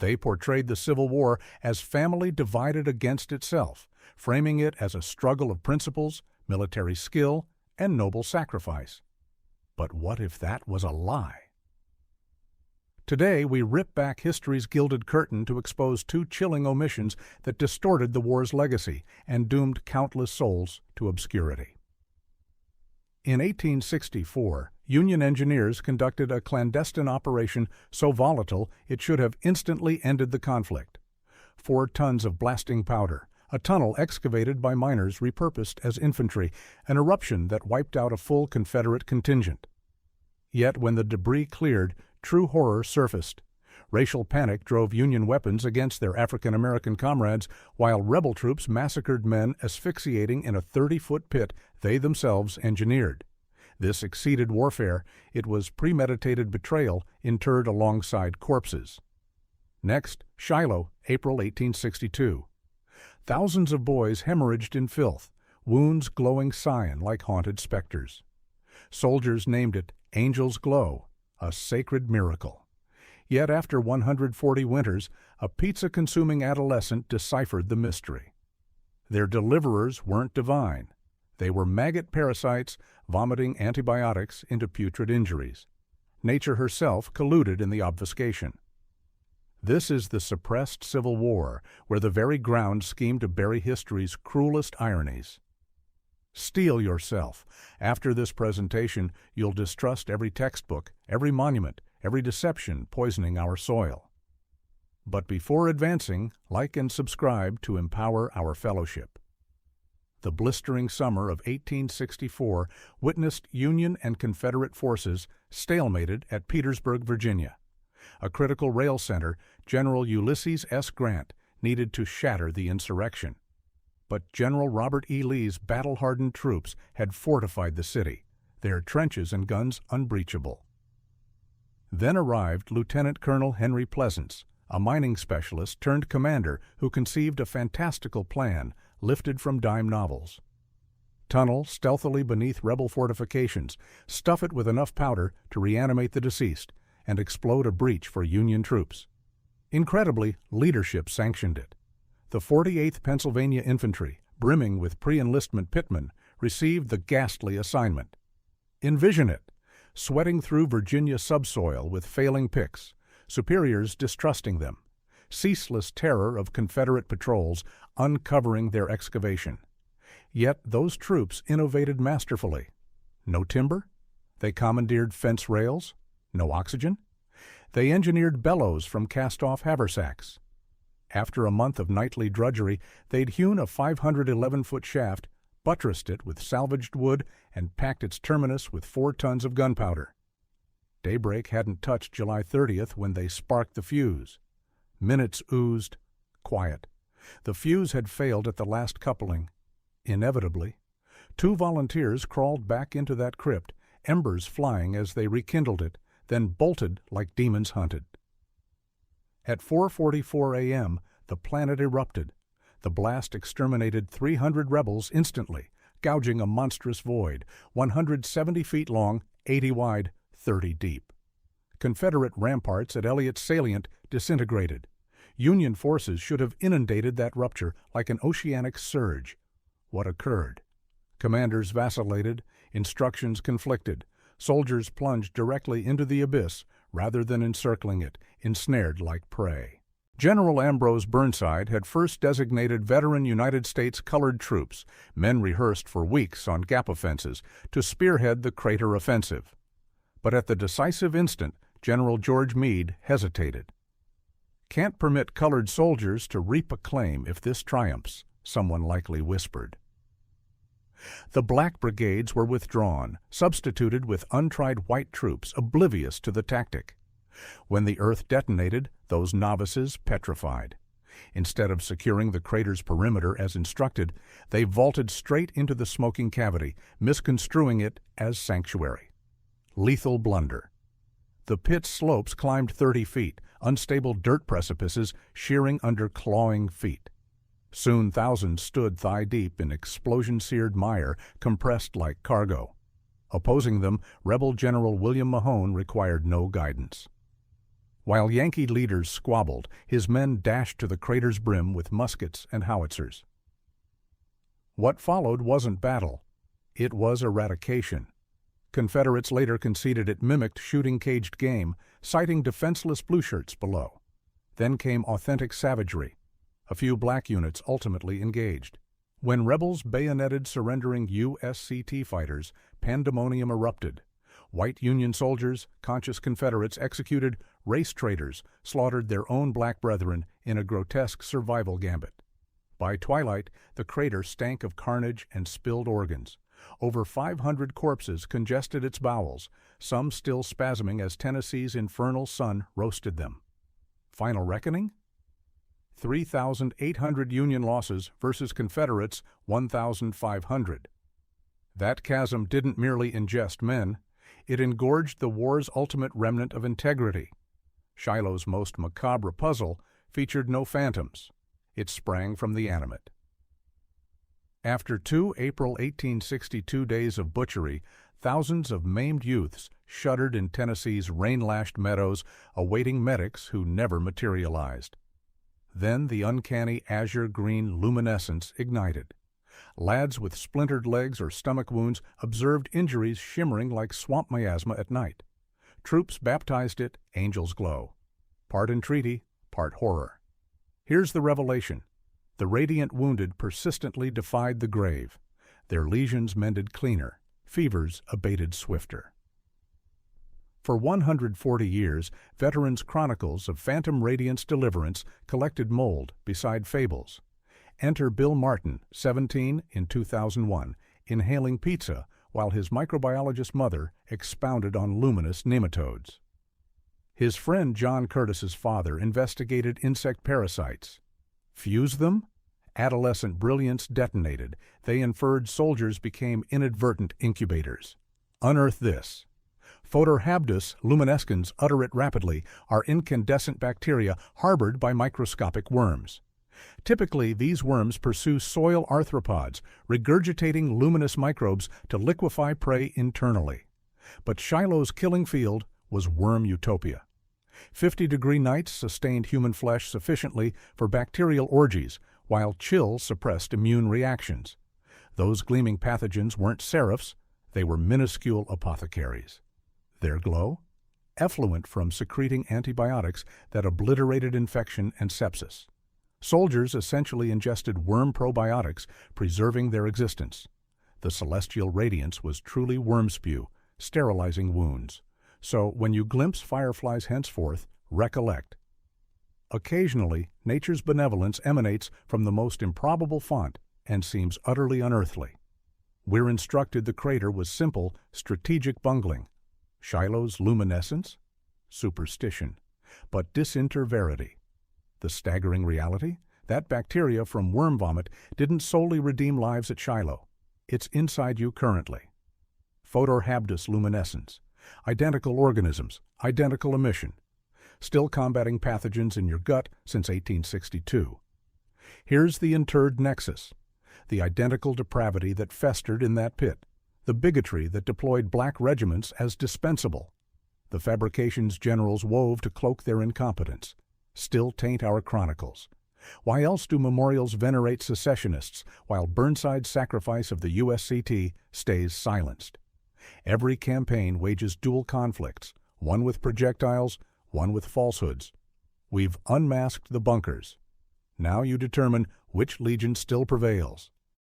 They portrayed the Civil War as family divided against itself, framing it as a struggle of principles, military skill, and noble sacrifice. But what if that was a lie? Today, we rip back history's gilded curtain to expose two chilling omissions that distorted the war's legacy and doomed countless souls to obscurity. In 1864, Union engineers conducted a clandestine operation so volatile it should have instantly ended the conflict. 4 tons of blasting powder, a tunnel excavated by miners repurposed as infantry, an eruption that wiped out a full Confederate contingent. Yet when the debris cleared, true horror surfaced. Racial panic drove Union weapons against their African-American comrades, while rebel troops massacred men asphyxiating in a 30-foot pit they themselves engineered. This exceeded warfare. It was premeditated betrayal interred alongside corpses. Next, Shiloh, April 1862. Thousands of boys hemorrhaged in filth, wounds glowing cyan like haunted specters. Soldiers named it Angel's Glow, a sacred miracle. Yet after 140 winters, a pizza-consuming adolescent deciphered the mystery. Their deliverers weren't divine. They were maggot parasites vomiting antibiotics into putrid injuries. Nature herself colluded in the obfuscation. This is the suppressed Civil War, where the very ground schemed to bury history's cruelest ironies. Steel yourself. After this presentation, you'll distrust every textbook, every monument, every deception poisoning our soil. But before advancing, like and subscribe to empower our fellowship. The blistering summer of 1864 witnessed Union and Confederate forces stalemated at Petersburg, Virginia. A critical rail center, General Ulysses S. Grant, needed to shatter the insurrection. But General Robert E. Lee's battle-hardened troops had fortified the city, their trenches and guns unbreachable. Then arrived Lieutenant Colonel Henry Pleasants, a mining specialist turned commander who conceived a fantastical plan lifted from dime novels. Tunnel stealthily beneath rebel fortifications, stuff it with enough powder to reanimate the deceased, and explode a breach for Union troops. Incredibly, leadership sanctioned it. The 48th Pennsylvania Infantry, brimming with pre-enlistment pitmen, received the ghastly assignment. Envision it, sweating through Virginia subsoil with failing picks, superiors distrusting them, ceaseless terror of Confederate patrols uncovering their excavation. Yet those troops innovated masterfully. No timber? They commandeered fence rails? No oxygen? They engineered bellows from cast-off haversacks. After a month of nightly drudgery, they'd hewn a 511-foot shaft, buttressed it with salvaged wood, and packed its terminus with 4 tons of gunpowder. Daybreak hadn't touched July 30th when they sparked the fuse. Minutes oozed. Quiet. The fuse had failed at the last coupling. Inevitably, 2 volunteers crawled back into that crypt, embers flying as they rekindled it, then bolted like demons hunted. At 4:44 a.m., the planet erupted. The blast exterminated 300 rebels instantly, gouging a monstrous void, 170 feet long, 80 wide, 30 deep. Confederate ramparts at Elliott's Salient disintegrated. Union forces should have inundated that rupture like an oceanic surge. What occurred? Commanders vacillated, instructions conflicted. Soldiers plunged directly into the abyss rather than encircling it, ensnared like prey. General Ambrose Burnside had first designated veteran United States colored troops, men rehearsed for weeks on gap offenses, to spearhead the Crater Offensive. But at the decisive instant, General George Meade hesitated. "Can't permit colored soldiers to reap acclaim if this triumphs," someone likely whispered. The black brigades were withdrawn, substituted with untried white troops oblivious to the tactic. When the earth detonated, those novices petrified. Instead of securing the crater's perimeter as instructed, they vaulted straight into the smoking cavity, misconstruing it as sanctuary. Lethal blunder. The pit's slopes climbed 30 feet, unstable dirt precipices shearing under clawing feet. Soon thousands stood thigh-deep in explosion-seared mire, compressed like cargo. Opposing them, rebel General William Mahone required no guidance. While Yankee leaders squabbled, his men dashed to the crater's brim with muskets and howitzers. What followed wasn't battle. It was eradication. Confederates later conceded it mimicked shooting caged game, citing defenseless blueshirts below. Then came authentic savagery. A few black units ultimately engaged. When rebels bayoneted surrendering USCT fighters, pandemonium erupted. White Union soldiers, conscious Confederates executed, race traitors slaughtered their own black brethren in a grotesque survival gambit. By twilight, the crater stank of carnage and spilled organs. Over 500 corpses congested its bowels, some still spasming as Tennessee's infernal sun roasted them. Final reckoning? 3,800 Union losses versus Confederates' 1,500. That chasm didn't merely ingest men, it engorged the war's ultimate remnant of integrity. Shiloh's most macabre puzzle featured no phantoms. It sprang from the animate. After 2 April 1862 days of butchery, thousands of maimed youths shuddered in Tennessee's rain-lashed meadows, awaiting medics who never materialized. Then the uncanny azure-green luminescence ignited. Lads with splintered legs or stomach wounds observed injuries shimmering like swamp miasma at night. Troops baptized it Angel's Glow. Part entreaty, part horror. Here's the revelation. The radiant wounded persistently defied the grave. Their lesions mended cleaner, fevers abated swifter. For 140 years, veterans' chronicles of phantom-radiance deliverance collected mold beside fables. Enter Bill Martin, 17, in 2001, inhaling pizza while his microbiologist mother expounded on luminous nematodes. His friend John Curtis's father investigated insect parasites. Fuse them? Adolescent brilliance detonated. They inferred soldiers became inadvertent incubators. Unearth this. Photorhabdus luminescens, utter it rapidly, are incandescent bacteria harbored by microscopic worms. Typically, these worms pursue soil arthropods, regurgitating luminous microbes to liquefy prey internally. But Shiloh's killing field was worm utopia. 50-degree nights sustained human flesh sufficiently for bacterial orgies, while chill suppressed immune reactions. Those gleaming pathogens weren't seraphs, they were minuscule apothecaries. Their glow? Effluent from secreting antibiotics that obliterated infection and sepsis. Soldiers essentially ingested worm probiotics, preserving their existence. The celestial radiance was truly worm spew, sterilizing wounds. So when you glimpse fireflies henceforth, recollect. Occasionally, nature's benevolence emanates from the most improbable font and seems utterly unearthly. We're instructed the crater was simple, strategic bungling. Shiloh's luminescence? Superstition. But disinter verity. The staggering reality? That bacteria from worm vomit didn't solely redeem lives at Shiloh. It's inside you currently. Photorhabdus luminescens. Identical organisms, identical emission. Still combating pathogens in your gut since 1862. Here's the interred nexus. The identical depravity that festered in that pit. The bigotry that deployed black regiments as dispensable. The fabrications generals wove to cloak their incompetence. Still taint our chronicles. Why else do memorials venerate secessionists while Burnside's sacrifice of the USCT stays silenced? Every campaign wages dual conflicts, one with projectiles, one with falsehoods. We've unmasked the bunkers. Now you determine which legion still prevails.